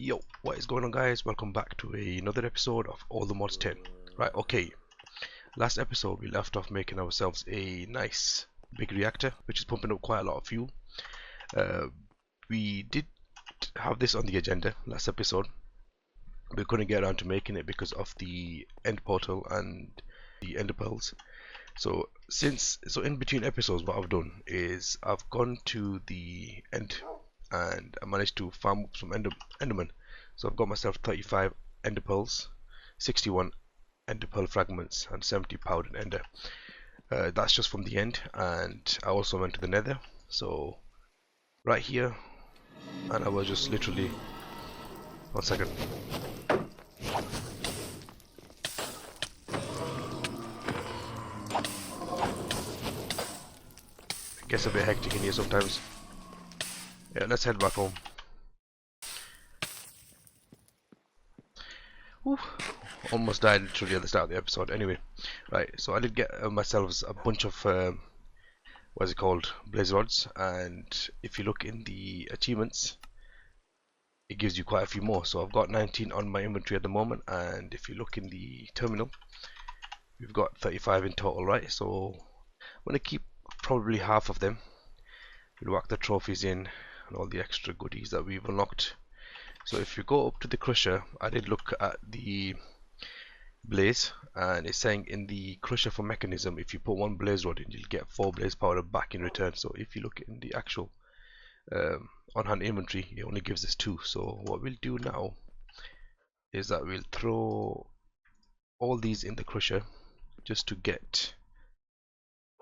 Yo, what is going on, guys? Welcome back to another episode of All the Mods 10. Right, okay. Last episode we left off making ourselves a nice big reactor, which is pumping up quite a lot of fuel. We did have this on the agenda last episode. We couldn't get around to making it because of the end portal and the ender pearls. So in between episodes, what I've done is I've gone to the end and I managed to farm up some enderman. So I've got myself 35 ender pearls, 61 ender pearl fragments, and 70 powdered ender. That's just from the end, and I also went to the nether. So right here, and I was just literally 1 second. It gets a bit hectic in here sometimes. Yeah, let's head back home. Whew. Almost died literally at the start of the episode. Anyway, right, so I did get myself a bunch of what's it called, blaze rods, and if you look in the achievements it gives you quite a few more. So I've got 19 on my inventory at the moment, and if you look in the terminal we've got 35 in total, right? So I'm going to keep probably half of them. We'll whack the trophies in and all the extra goodies that we've unlocked. So if you go up to the crusher, I did look at the blaze, and it's saying in the crusher for mechanism, if you put 1 blaze rod in, you'll get 4 blaze powder back in return. So if you look in the actual on hand inventory, it only gives us 2. So what we'll do now is that we'll throw all these in the crusher just to get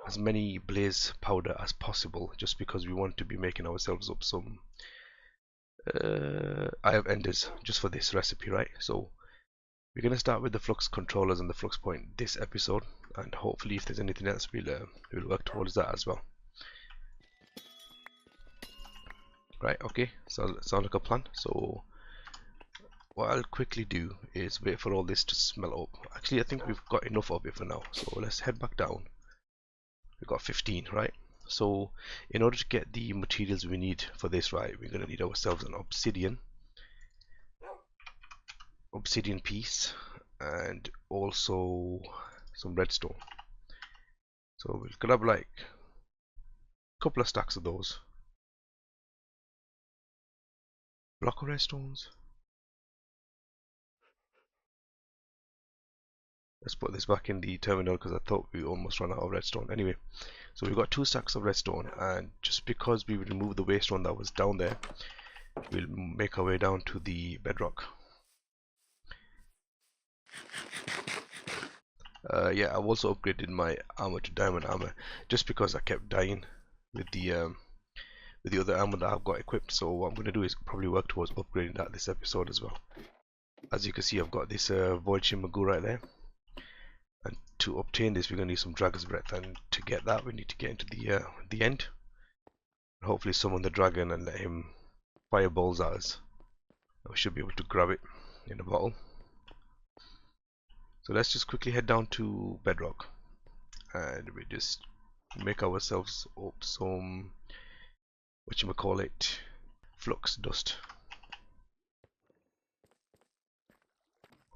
as many blaze powder as possible, just because we want to be making ourselves up some eye of enders just for this recipe, right? So we're going to start with the flux controllers and the flux point this episode, and hopefully if there's anything else we'll work towards that as well. Right, okay, so sounds like a plan. So what I'll quickly do is wait for all this to smell up. Actually, I think we've got enough of it for now, so let's head back down. We've got 15, right? So in order to get the materials we need for this, right, we're going to need ourselves an obsidian piece and also some redstone. So we'll grab like a couple of stacks of those. Block of redstones. Let's put this back in the terminal because I thought we almost ran out of redstone. Anyway, so we've got 2 stacks of redstone, and just because we removed the waste one that was down there, we'll make our way down to the bedrock. Yeah, I've also upgraded my armor to diamond armor just because I kept dying with the other armor that I've got equipped. So what I'm going to do is probably work towards upgrading that this episode as well. As you can see, I've got this void shimmer goo right there, and to obtain this we're going to need some dragon's breath, and to get that we need to get into the end and hopefully summon the dragon and let him fire balls at us. We should be able to grab it in a bottle. So let's just quickly head down to bedrock and we just make ourselves up some, whatchamacallit, flux dust.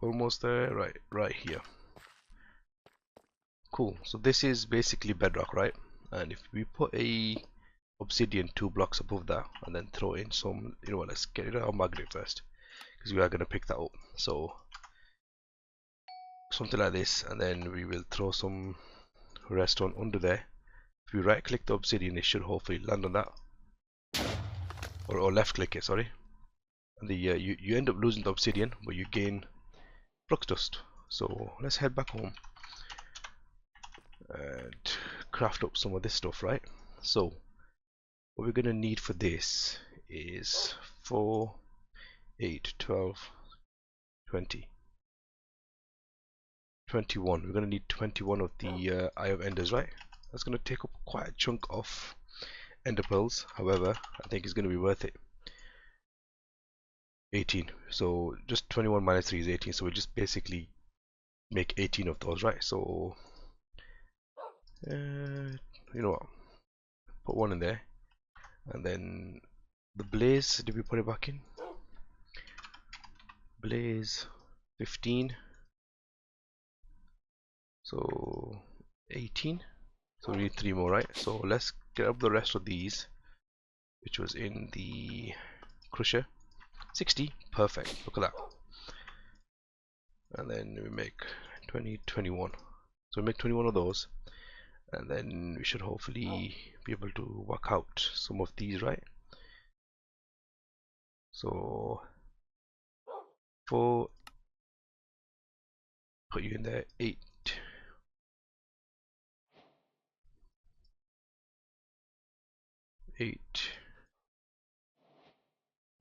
Almost there, right here. Cool, so this is basically bedrock, right? And if we put a obsidian 2 blocks above that and then throw in some, you know what, let's get rid of our magnet first because we are going to pick that up. So something like this, and then we will throw some redstone under there. If we right click the obsidian, it should hopefully land on that, or left click it, sorry, and the you end up losing the obsidian but you gain flux dust. So let's head back home and craft up some of this stuff, right? So what we're going to need for this is 4, 8, 12, 20, 21. We're going to need 21 of the Eye of Enders, right? That's going to take up quite a chunk of ender pearls. However, I think it's going to be worth it. 18. So just 21 minus 3 is 18. So we just basically make 18 of those, right? So you know what? Put 1 in there, and then the blaze. Did we put it back in? blaze 15, so 18, so we need 3 more, right? So let's get up the rest of these, which was in the crusher. 60, perfect, look at that. And then we make 20, 21, so we make 21 of those, and then we should hopefully be able to work out some of these, right? So 4, put you in there, 8,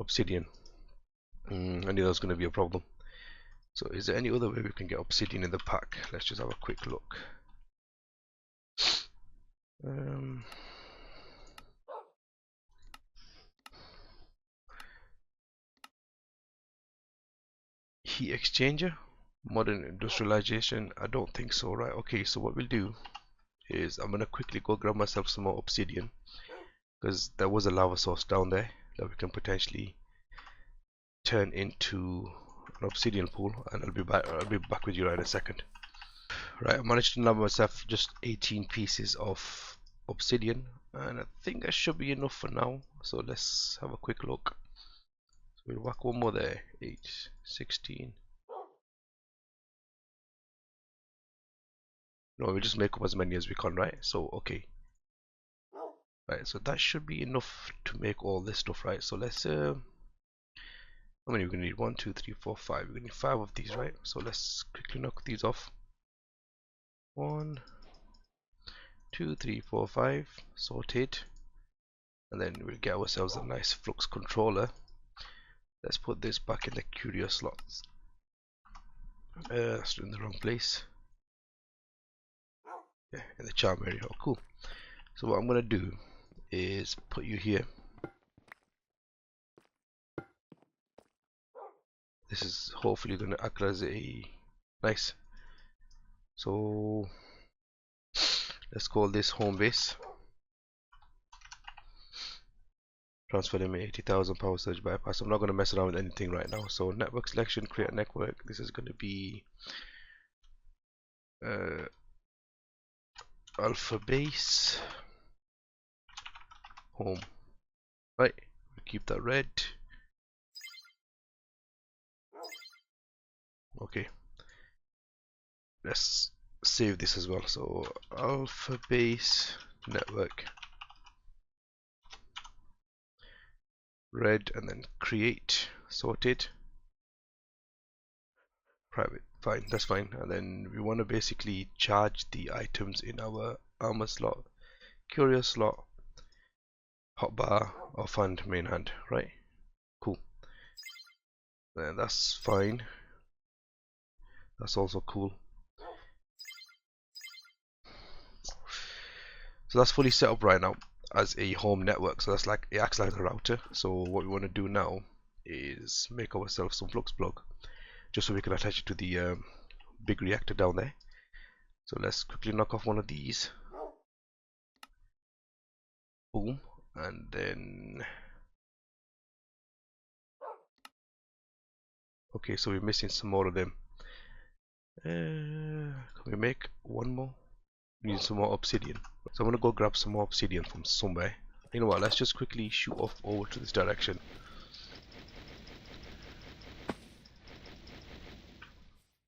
obsidian. I knew that was going to be a problem. So is there any other way we can get obsidian in the pack? Let's just have a quick look. Heat exchanger, modern industrialization, I don't think so, right? Okay, so what we'll do is I'm gonna quickly go grab myself some more obsidian, because there was a lava source down there that we can potentially turn into an obsidian pool, and I'll be back with you right in a second. Right, I managed to nab myself just 18 pieces of obsidian, and I think that should be enough for now. So let's have a quick look. So we'll whack one more there. 8, 16. No, we'll just make up as many as we can, right? So okay. Right, so that should be enough to make all this stuff, right? So let's how many we're gonna need? 1, 2, 3, 4, 5. We're gonna need 5 of these, right? So let's quickly knock these off. 1, 2, 3, 4, 5. Sorted. And then we'll get ourselves a nice flux controller. Let's put this back in the curio slots. That's in the wrong place. Yeah, in the charm area. Oh, cool. So what I'm gonna do is put you here. This is hopefully gonna act as a nice. So let's call this home base. Transfer limit 80,000 power surge bypass. I'm not going to mess around with anything right now. So network selection, create a network. This is going to be alpha base home. Right, keep that red. Okay, let's save this as well. So alpha base network red, and then create. Sorted. Private, fine, that's fine. And then we want to basically charge the items in our armor slot, curio slot, hotbar, offhand, main hand, right? Cool. Then that's fine. That's also cool. So that's fully set up right now as a home network. So that's like, it acts like a router. So what we want to do now is make ourselves some flux plug, just so we can attach it to the big reactor down there. So let's quickly knock off one of these. Boom. And then okay, so we're missing some more of them. Can we make one more? We need some more obsidian. So I'm gonna go grab some more obsidian from somewhere. You know what, let's just quickly shoot off over to this direction.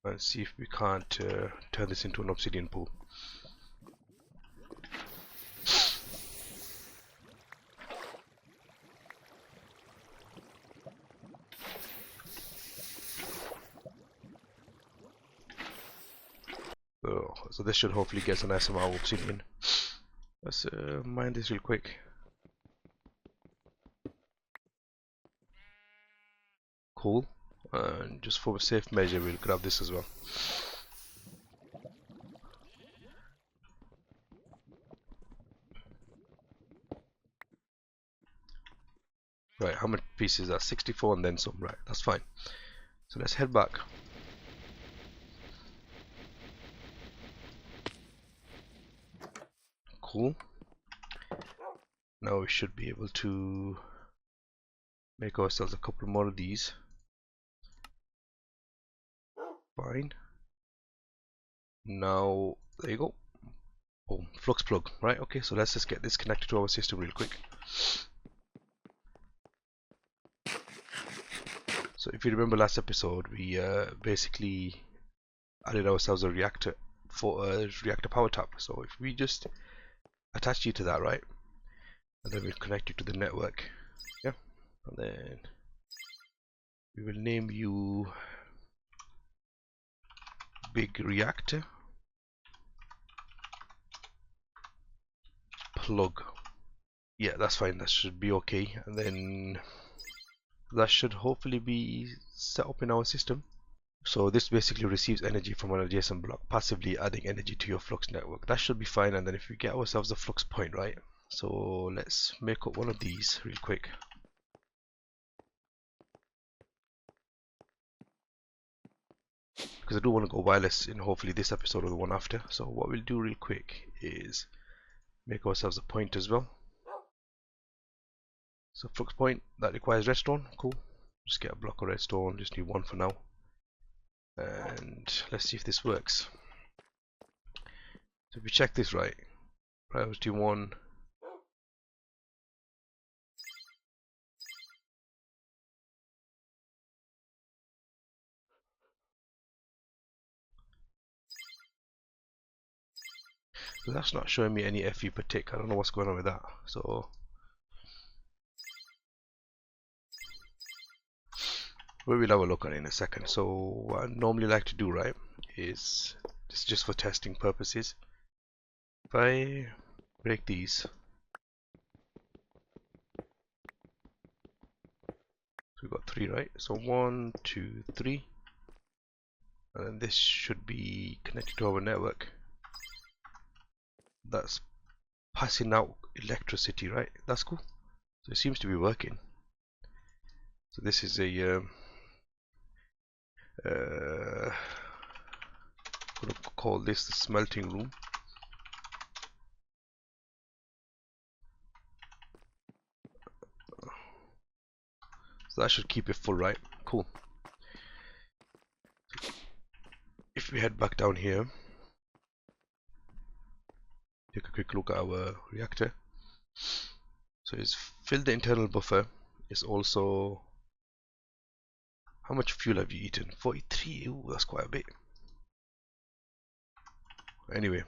And see if we can't turn this into an obsidian pool. So this should hopefully get a nice amount of obsidian. Let's mine this real quick. Cool. And just for a safe measure, we'll grab this as well. Right, how many pieces are 64 and then some? Right, that's fine. So let's head back. Cool. Now we should be able to make ourselves a couple more of these. fine. Now there you go. Oh, flux plug, right? Okay, so let's just get this connected to our system real quick. So if you remember last episode, we basically added ourselves a reactor for a reactor power tap. So if we just attach you to that, right, and then we'll connect you to the network, yeah, and then we will name you big reactor plug. Yeah, that's fine, that should be okay, and then that should hopefully be set up in our system. So this basically receives energy from an adjacent block, passively adding energy to your flux network. That should be fine. And then if we get ourselves a flux point, right, so let's make up one of these real quick. Because I do want to go wireless in hopefully this episode or the one after. So what we'll do real quick is make ourselves a point as well. So flux point, that requires redstone. Cool. Just get a block of redstone, just need one for now. And let's see if this works. So if we check this right, priority 1, so that's not showing me any FE per tick. I don't know what's going on with that. So we will have a look at it in a second. So what I normally like to do, right, is this is just for testing purposes. If I break these, so we've got 3, right? So 1, 2, 3, and then this should be connected to our network. That's passing out electricity, right? That's cool. So it seems to be working. So this is a I'm gonna call this the smelting room. So that should keep it full, right? Cool. If we head back down here, take a quick look at our reactor. So it's filled the internal buffer. It's also, how much fuel have you eaten? 43. Ooh, that's quite a bit. Anyway,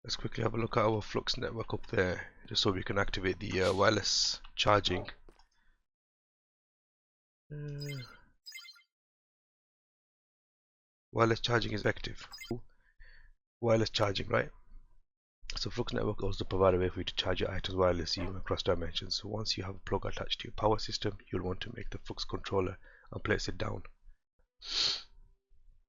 let's quickly have a look at our Flux network up there, just so we can activate the wireless charging. Wireless charging is active. Wireless charging, right? So Flux Network also provides a way for you to charge your items wirelessly across dimensions. So once you have a plug attached to your power system, you'll want to make the Flux controller and place it down.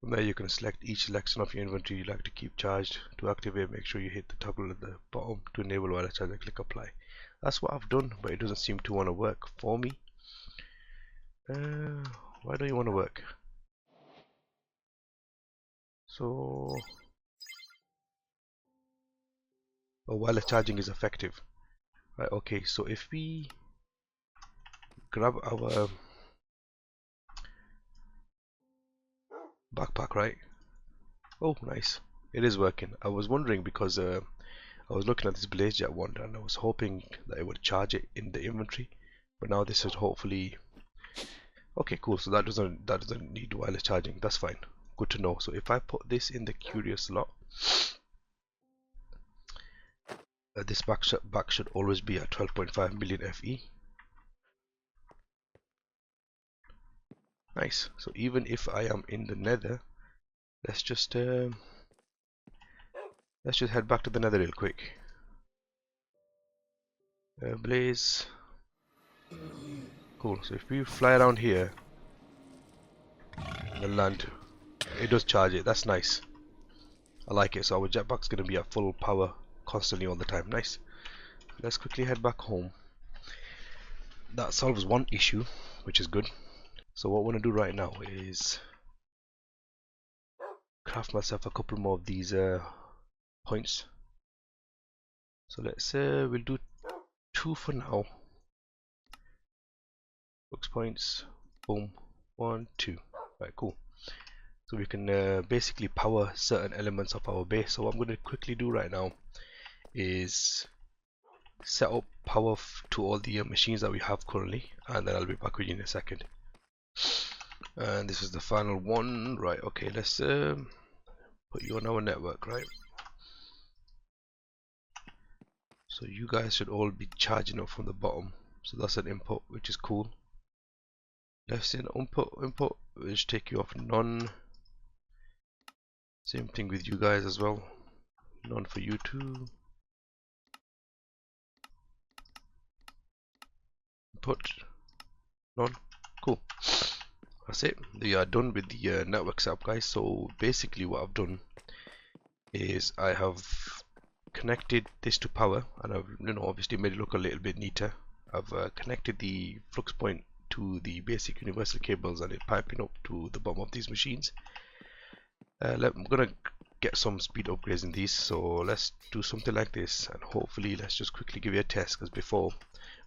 From there you can select each selection of your inventory you like to keep charged. To activate, make sure you hit the toggle at the bottom to enable wireless charge and click apply. That's what I've done, but it doesn't seem to want to work for me. Why don't you want to work? So, oh, wireless charging is effective. Right, okay, so if we grab our backpack, right? Oh, nice. It is working. I was wondering because I was looking at this BlazeJet one and I was hoping that it would charge it in the inventory, but now this is hopefully okay. Cool. So that doesn't need wireless charging. That's fine. Good to know. So if I put this in the curious slot, this back should always be at 12.5 million FE. Nice. So even if I am in the nether, let's just head back to the nether real quick. Blaze. Cool. So if we fly around here, the land, it does charge it. That's nice. I like it. So our jetpack's gonna be at full power constantly all the time. Nice. Let's quickly head back home. That solves one issue, which is good. So what I want to do right now is craft myself a couple more of these points. So let's we'll do 2 for now. Flux points, boom, 1, 2. Right, cool. So we can basically power certain elements of our base. So what I'm going to quickly do right now is set up power to all the machines that we have currently, and then I'll be back with you in a second. And this is the final one. Right, okay, let's put you on our network, right? So you guys should all be charging up from the bottom. So that's an input, which is cool. Left in input, which take you off none. Same thing with you guys as well. None for you too. Input, none. Cool. That's it. We are done with the network setup, guys. So basically what I've done is I have connected this to power, and I've obviously made it look a little bit neater. I've connected the flux point to the basic universal cables, and it piping up to the bottom of these machines. I'm gonna get some speed upgrades in these, so let's do something like this, and hopefully let's just quickly give you a test, because before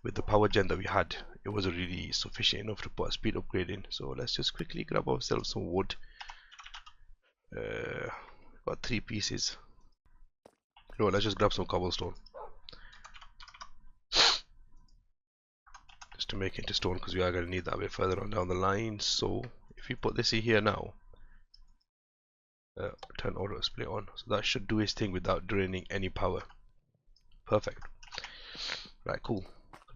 with the power gen that we had, it wasn't really sufficient enough to put a speed upgrade in. So let's just quickly grab ourselves some wood. Got 3 pieces. No, let's just grab some cobblestone just to make it into stone, because we are going to need that a bit further on down the line. So if we put this in here now, turn auto display on, so that should do its thing without draining any power. Perfect. Right, cool.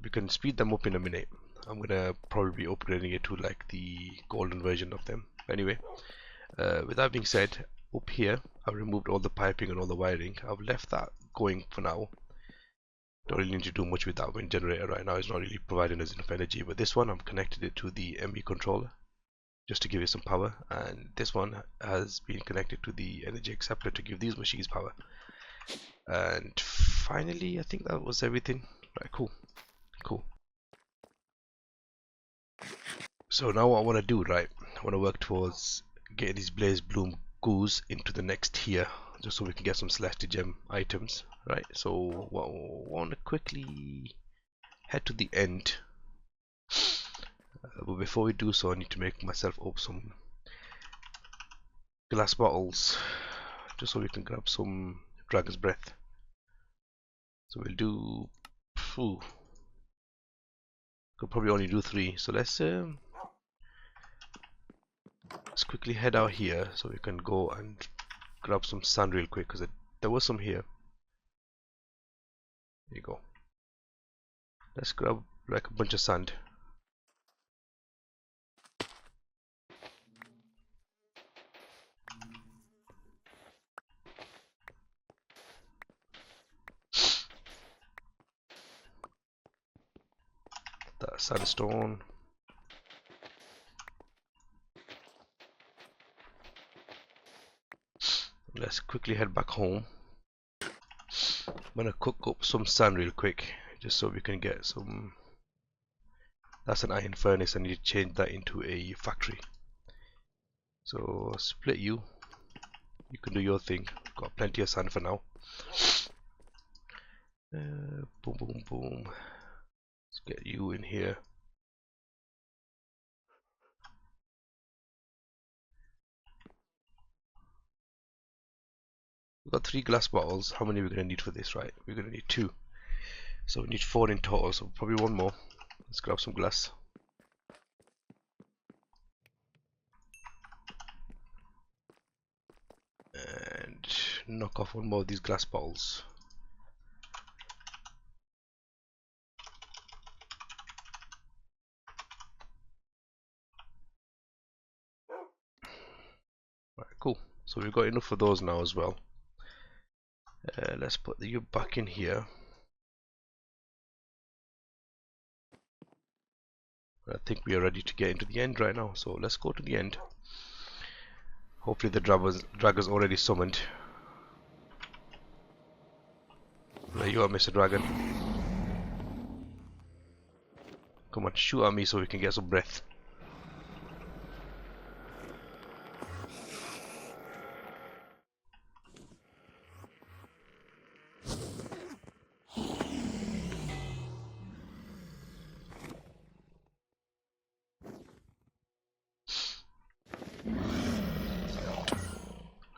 We can speed them up in a minute. I'm gonna probably be upgrading it to like the golden version of them. Anyway, with that being said, up here I've removed all the piping and all the wiring. I've left that going for now. Don't really need to do much with that wind generator right now. It's not really providing us enough energy. But this one, I'm connected it to the ME controller just to give it some power, and this one has been connected to the energy acceptor to give these machines power. And finally, I think that was everything. Right, cool. So now what I want to do, right, I want to work towards getting these blaze bloom goos into the next tier, just so we can get some Celestigem items, right? So I want to quickly head to the end, but before we do so, I need to make myself up some glass bottles, just so we can grab some dragon's breath. So we'll do, could probably only do 3, so let's quickly head out here so we can go and grab some sand real quick, because there was some here. There you go. Let's grab like a bunch of sand. That sandstone. Let's quickly head back home. I'm gonna cook up some sand real quick, just so we can get some. That's an iron furnace. I need to change that into a factory. So split you. You can do your thing. Got plenty of sand for now. Boom, boom, boom. Let's get you in here. We've got 3 glass bottles. How many are we going to need for this, right? We're going to need 2. So we need 4 in total, so probably 1 more. Let's grab some glass. And knock off 1 more of these glass bottles. Right, cool. So we've got enough for those now as well. Let's put you back in here. I think we are ready to get into the end right now, so let's go to the end. Hopefully the dragon's already summoned. There you are, Mr. Dragon. Come on, shoot at me so we can get some breath.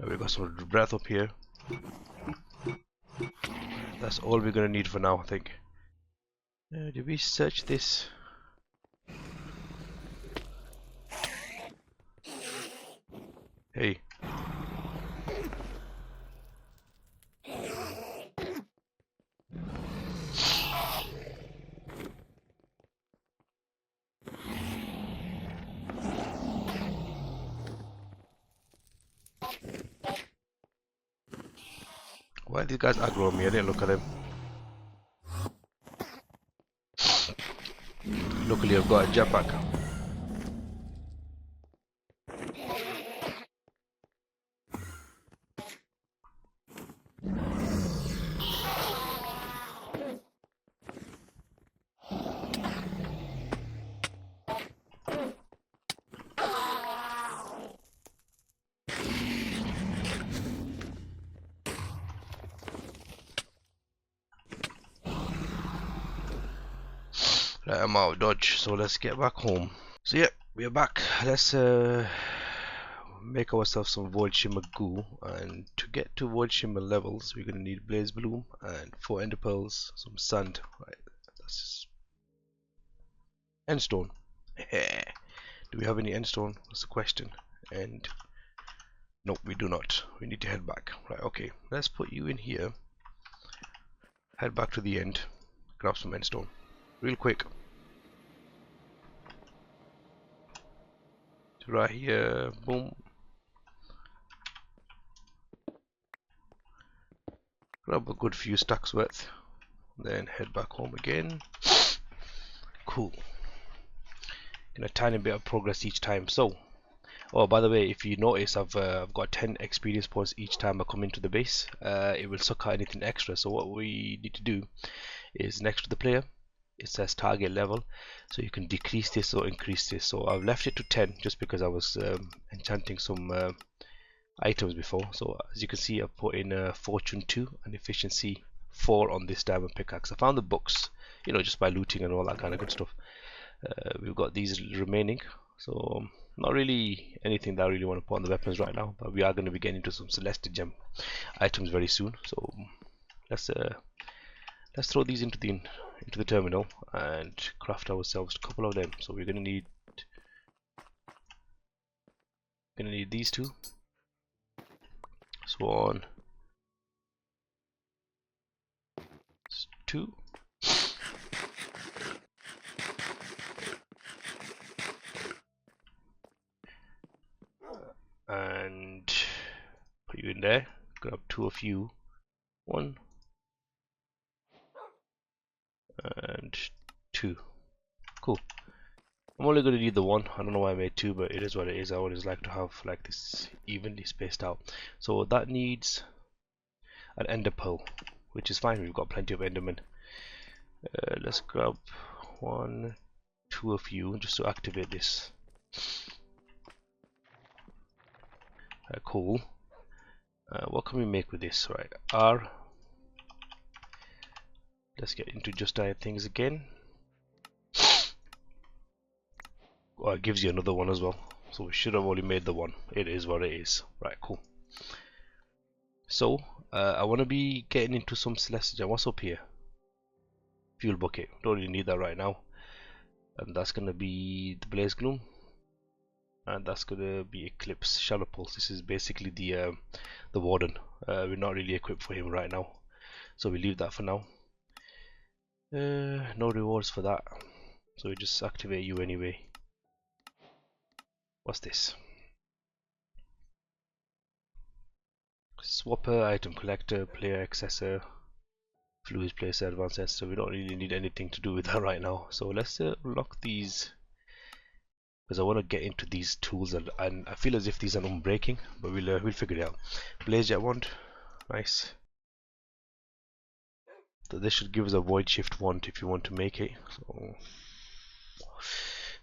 We got some breath up here. That's all we're gonna need for now, I think. Did we search this? Hey. Why are these guys aggro me? I didn't look at them. Luckily I've got a jetpack. Right, I'm out of dodge, so let's get back home. So yeah, we are back. Let's make ourselves some void shimmer goo, and to get to void shimmer levels we're gonna need blaze bloom and 4 ender pearls, some sand. Right, that's endstone. Do we have any endstone? That's the question. And no, we do not. We need to head back. Right, okay, let's put you in here. Head back to the end, grab some endstone real quick. Right here, boom. Grab a good few stacks worth, then head back home again. Cool. And a tiny bit of progress each time. So, oh, by the way, if you notice, I've got 10 experience points each time I come into the base. It will suck out anything extra. So what we need to do is next to the player, it says target level, so you can decrease this or increase this. So I've left it to 10 just because I was enchanting some items before. So as you can see, I've put in fortune 2 and efficiency 4 on this diamond pickaxe. I found the books, you know, just by looting and all that kind of good stuff. We've got these remaining, so not really anything that I really want to put on the weapons right now, but we are going to be getting into some Celestigem items very soon. So let's throw these into the terminal and craft ourselves a couple of them. So we're going to need these two. So on 2. And put you in there. Grab 2 of you. 1 and 2. Cool. I'm only going to need the 1. I don't know why I made 2, but it is what it is. I always like to have like this evenly spaced out. So that needs an ender pearl, which is fine. We've got plenty of endermen. Let's grab 1, 2 of you just to activate this. Cool. What can we make with this? Right, R. Let's get into just things again. Oh, it gives you another one as well. So we should have only made the 1. It is what it is. Right, cool. So I want to be getting into some Celestigem. What's up here? Fuel bucket. Don't really need that right now. And that's gonna be the blaze gloom. And that's gonna be eclipse shadow pulse. This is basically the warden. We're not really equipped for him right now, so we leave that for now. No rewards for that, so we just activate you anyway. What's this? Swapper, item collector, player accessor, fluid placer, advanced accessor. We don't really need anything to do with that right now. So let's unlock these, because I want to get into these tools, and I feel as if these are unbreaking, but we'll figure it out. Blaze jet wand, nice. So this should give us a void shift wand if you want to make it. So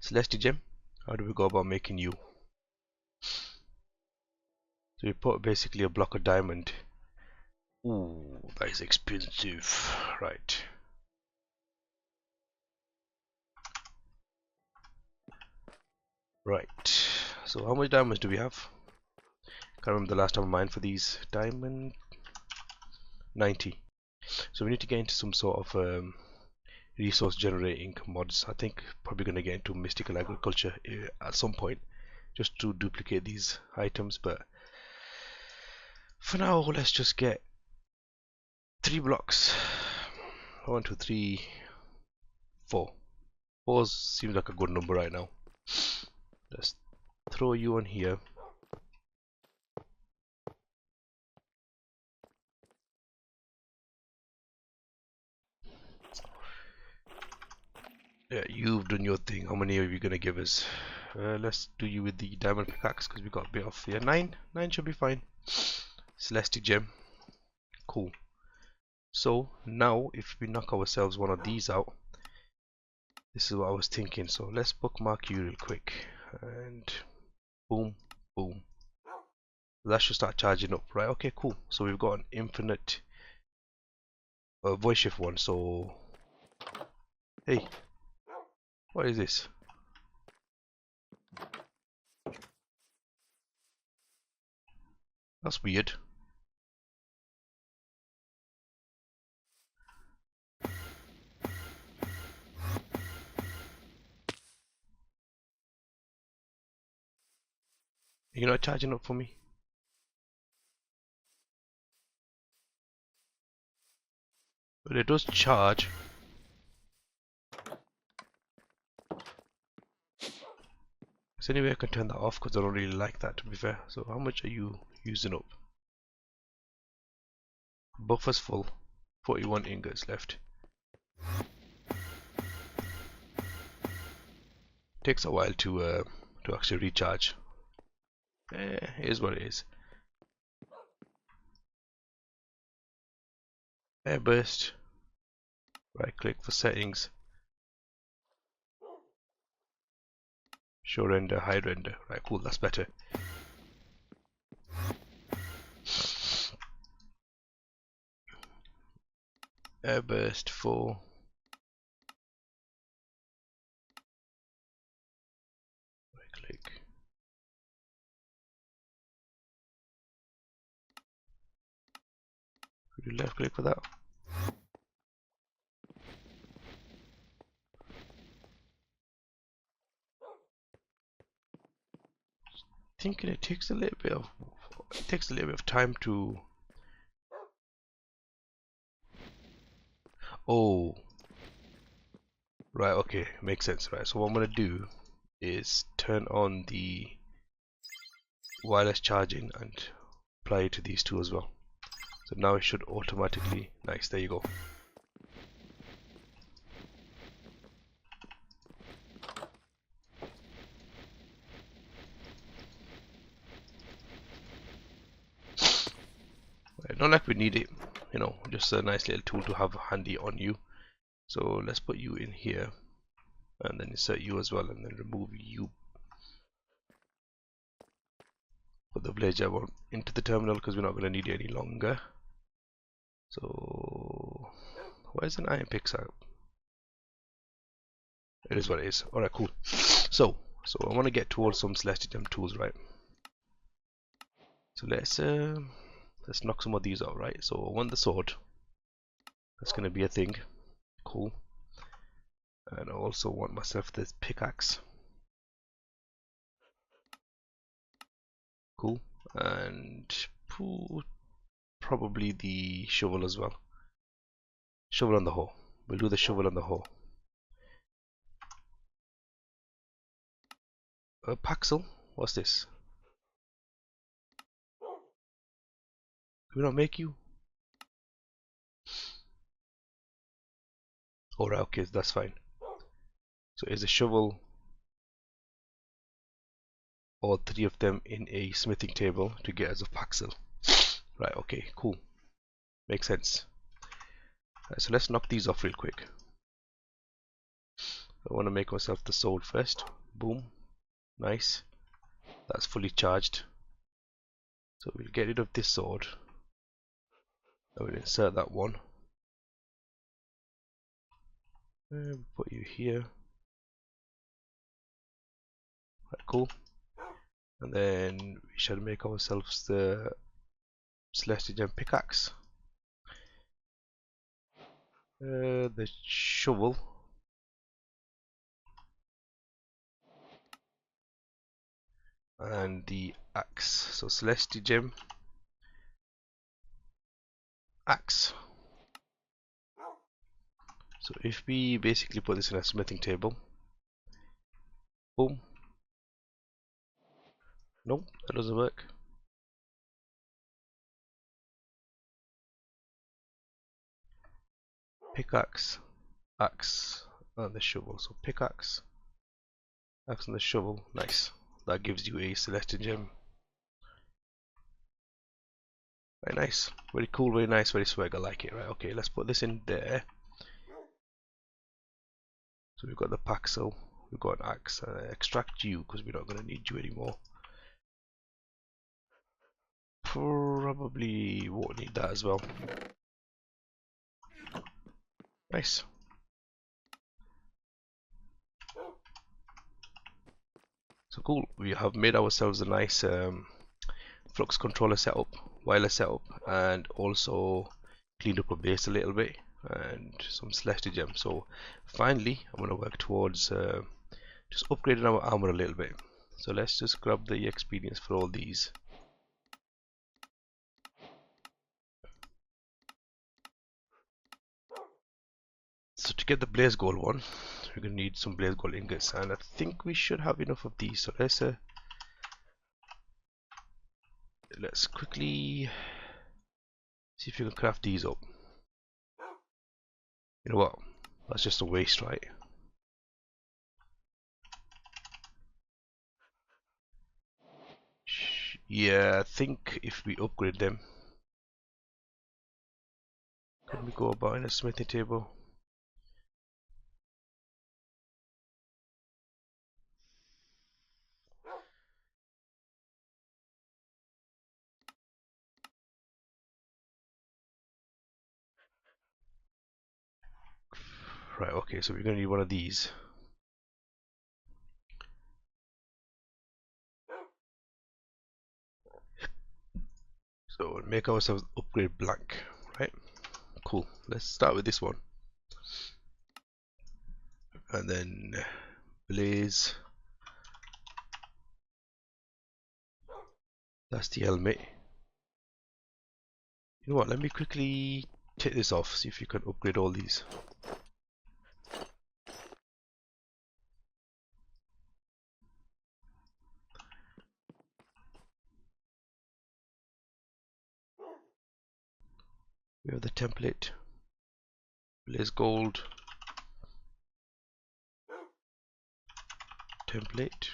Celestigem, how do we go about making you? So we put basically a block of diamond. Ooh, that is expensive. Right. Right. So how much diamonds do we have? Can't remember the last time I mined for these. Diamond 90. So we need to get into some sort of resource generating mods. I think probably going to get into mystical agriculture at some point, just to duplicate these items. But for now, let's just get 3 blocks. 1, 2, 3, 4. 4 seems like a good number right now. Let's throw you on here. Yeah, you've done your thing. How many are you gonna give us? Let's do you with the diamond pickaxe because we got a bit off. Yeah, 9. 9 should be fine. Celestigem. Cool. So now if we knock ourselves one of these out, this is what I was thinking. So let's bookmark you real quick. And boom, boom. That should start charging up, right? Okay, cool. So we've got an infinite voice shift one. So, hey, what is this? That's weird. You're not charging up for me? But it does charge. Is there any way I can turn that off? Because I don't really like that, to be fair. So how much are you using up? Buffer's full. 41 ingots left. Takes a while to actually recharge. It is what it is. Air burst. Right click for settings. Show render, hide render. Right, cool, that's better. Air burst 4. Right click. Could you left click for that? Thinking it takes a little bit of time to. Oh, right, okay, makes sense. Right, so what I'm gonna do is turn on the wireless charging and apply it to these two as well. So now it should automatically. Nice, there you go. Right, not like we need it, you know, just a nice little tool to have handy on you. So let's put you in here and then insert you as well and then remove you. Put the blade jab into the terminal because we're not going to need it any longer. So where's an iron pickaxe? It is what it is. Alright, cool. So I want to get towards some Celestigem tools, right? So let's knock some of these out, right? So I want the sword. That's going to be a thing. Cool. And I also want myself this pickaxe. Cool. And probably the shovel as well. Shovel on the hoe. We'll do the shovel on the hoe. Paxel? What's this? Can we not make you? Alright, okay, that's fine. So is a shovel, all 3 of them in a smithing table to get us a Paxel. Right, okay, cool. Makes sense. Right, so let's knock these off real quick. I want to make myself the sword first. Boom. Nice. That's fully charged. So we'll get rid of this sword. I will insert that one. And put you here. Right, cool. and then we shall make ourselves the Celestigem pickaxe, the shovel, and the axe. So Celestigem axe. So if we basically put this in a smithing table, boom. Nope, that doesn't work. Pickaxe, axe, and the shovel. So pickaxe, axe, and the shovel. Nice. That gives you a Celestigem. Very nice. Very cool, very nice, very swag. I like it. Right, okay, let's put this in there. So we've got the paxel, we've got an axe, extract you because we're not going to need you anymore. Probably won't need that as well. Nice. So cool, we have made ourselves a nice flux controller setup, wireless setup, and also cleaned up our base a little bit and some Celestigem. So finally I'm going to work towards just upgrading our armor a little bit. So let's just grab the experience for all these. So to get the blaze gold one, we're going to need some blaze gold ingots, and I think we should have enough of these. So let's quickly see if we can craft these up. You know what? That's just a waste, right? Yeah, I think if we upgrade them, can we go about in a smithing table? Right, okay, so we're going to need one of these. So we'll make ourselves upgrade blank, right? Cool. Let's start with this one. And then blaze. That's the helmet. You know what, let me quickly take this off, see if you can upgrade all these. We have the template, blaze gold, template.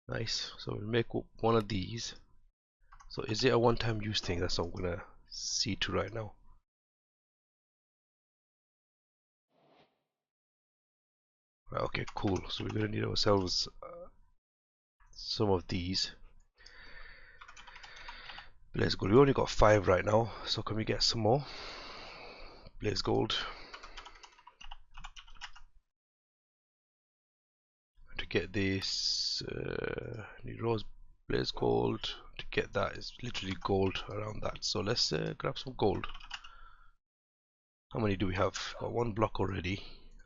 Nice. So we'll make up one of these. So is it a one-time use thing? That's what I'm gonna see to right now. Right, okay, cool. So we're gonna need ourselves some of these. Blaze gold. We only got 5 right now, so can we get some more? Blaze gold. To get this, need rose blaze gold. To get that is literally gold around that. So let's grab some gold. How many do we have? Got 1 block already,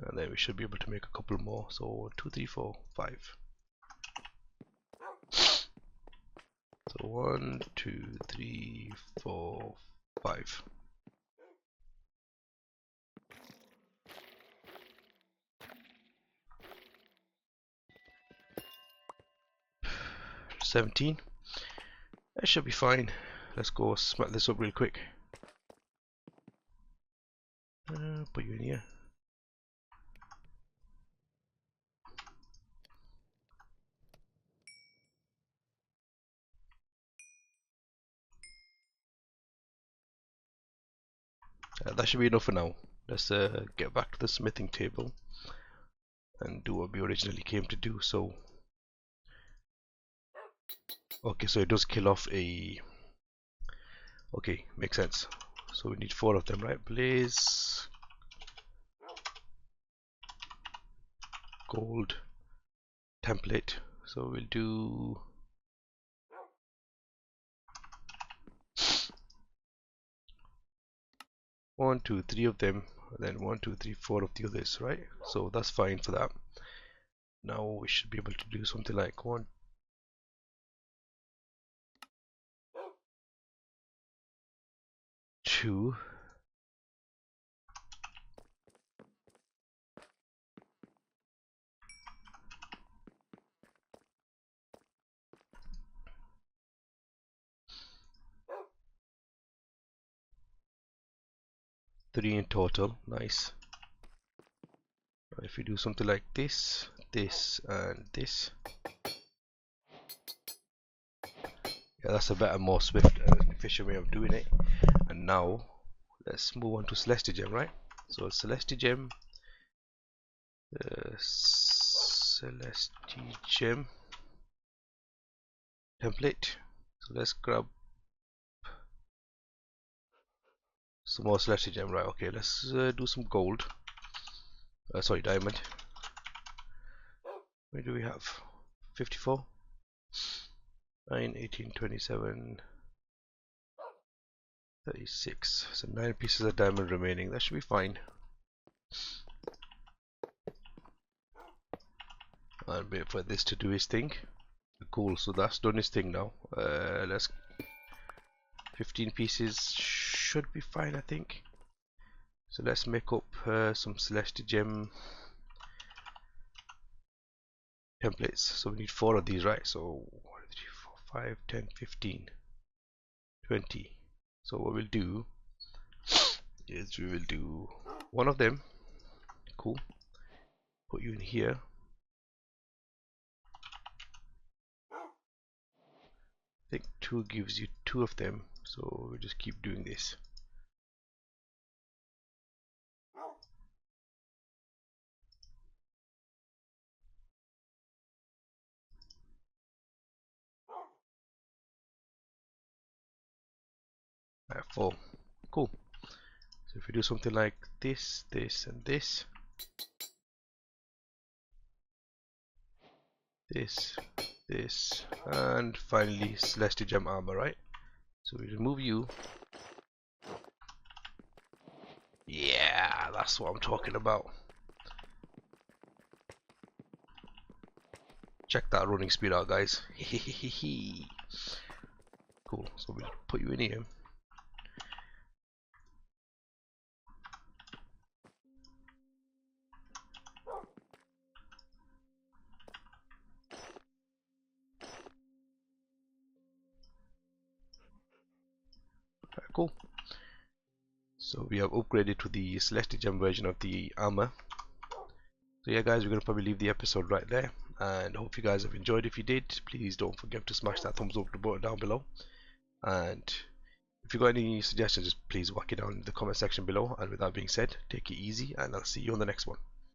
and then we should be able to make a couple more. So 2, 3, 4, 5. So 1, 2, 3, 4, 5. $17. That should be fine. Let's go smack this up real quick. Put you in here. That should be enough for now. Let's get back to the smithing table and do what we originally came to do. So okay, so it does kill off a, okay, makes sense. So we need 4 of them, right? Blaze gold template. So we'll do 1, 2, 3 of them, and then 1, 2, 3, 4 of the others, right? So that's fine for that. Now we should be able to do something like 1, 2, 3 in total. Nice. If we do something like this, this, and this, yeah, that's a better, more swift and efficient way of doing it. And now let's move on to Celestigem, right? So Celestigem, Celestigem template. So let's grab some more Celestigem, right? Okay, let's do some gold. Sorry, diamond. Where do we have? 54, 9, 18, 27, 36. So 9 pieces of diamond remaining. That should be fine. And wait for this to do his thing. Cool, so that's done his thing now. Let's 15 pieces should be fine, I think. So let's make up some Celestigem templates. So we need 4 of these, right? So 1, 2, 3, 4, 5, 10, 15, 20. So what we'll do is we will do one of them. Cool. Put you in here. I think 2 gives you 2 of them. So we'll just keep doing this. Alright, 4. Cool. So if we do something like this, this, and this, this, and finally Celestigem armor, right? So we remove you. Yeah, that's what I'm talking about. Check that running speed out, guys. Cool, so we'll put you in here. Alright, cool. So we have upgraded to the Celestigem version of the armor. So yeah guys, we're going to probably leave the episode right there, and I hope you guys have enjoyed. If you did, please don't forget to smash that thumbs up button down below, and if you got any suggestions, just please whack it down in the comment section below. And with that being said, take it easy, and I'll see you on the next one.